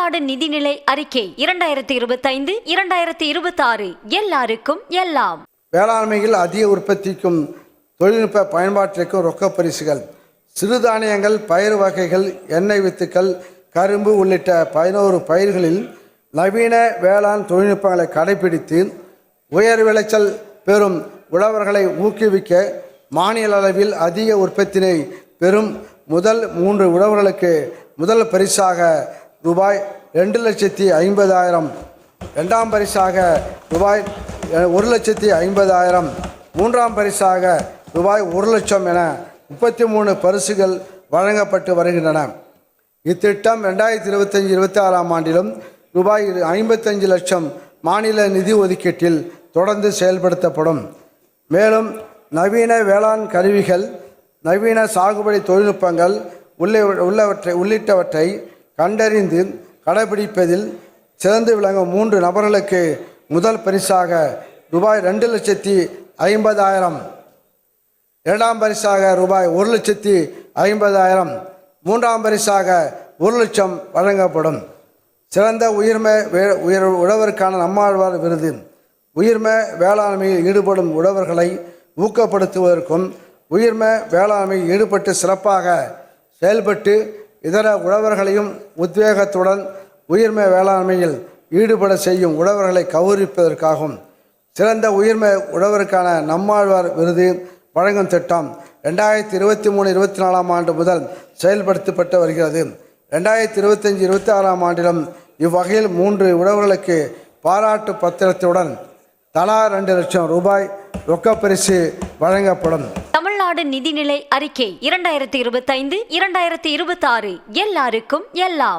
தமிழ்நாடு நிதிநிலை அறிக்கை 2025-2026 எல்லாருக்கும் எல்லாம். வேளாண்மையில் அதிக உற்பத்திக்கும் தொழில்நுட்ப பயன்பாட்டிற்கும் ரொக்க பரிசுகள், சிறுதானியங்கள், பயிர் வகைகள், எண்ணெய் வித்துக்கள், கரும்பு உள்ளிட்ட 11 பயிர்களில் நவீன வேளாண் தொழில்நுட்பங்களை கடைபிடித்து உயர் விளைச்சல் பெறும் உழவர்களை ஊக்குவிக்க மாநில அளவில் அதிக உற்பத்தினை பெறும் முதல் 3 உழவர்களுக்கு முதல் பரிசாக ரூபாய் 2,50,000, இரண்டாம் பரிசாக ரூபாய் 1,50,000, மூன்றாம் பரிசாக ரூபாய் 1,00,000 என 33 பரிசுகள் வழங்கப்பட்டு வருகின்றன. இத்திட்டம் 2025-26 ஆண்டிலும் ரூபாய் 55 லட்சம் மாநில நிதி ஒதுக்கீட்டில் தொடர்ந்து செயல்படுத்தப்படும். மேலும் நவீன வேளாண் கருவிகள், நவீன சாகுபடி தொழில்நுட்பங்கள் உள்ளிட்டவற்றை கண்டறிந்து கடைபிடிப்பதில் சிறந்து விளங்கும் 3 நபர்களுக்கு முதல் பரிசாக ரூபாய் 2,50,000, இரண்டாம் பரிசாக ரூபாய் 1,50,000, மூன்றாம் பரிசாக 1,00,000 வழங்கப்படும். சிறந்த உழவருக்கான நம்மாழ்வார் விருது உயிர்ம வேளாண்மையில் ஈடுபடும் உழவர்களை ஊக்கப்படுத்துவதற்கும் உயிர்ம வேளாண்மையில் ஈடுபட்டு சிறப்பாக செயல்பட்டு இதர உழவர்களையும் உத்வேகத்துடன் உயிர்ம வேளாண்மையில் ஈடுபட செய்யும் உழவர்களை கௌரவிப்பதற்காகவும் சிறந்த உயிர்ம உழவருக்கான நம்மாழ்வார் விருது வழங்கும் திட்டம் 2023-24 ஆண்டு முதல் செயல்படுத்தப்பட்டு வருகிறது. 2025-26 ஆண்டிலும் இவ்வகையில் 3 உழவர்களுக்கு பாராட்டு பத்திரத்துடன் தலா 2 லட்சம் ரூபாய் ரொக்கப்பரிசு வழங்கப்படும். தமிழ்நாடு நிதிநிலை அறிக்கை 2025-2026 எல்லாருக்கும் எல்லாம்.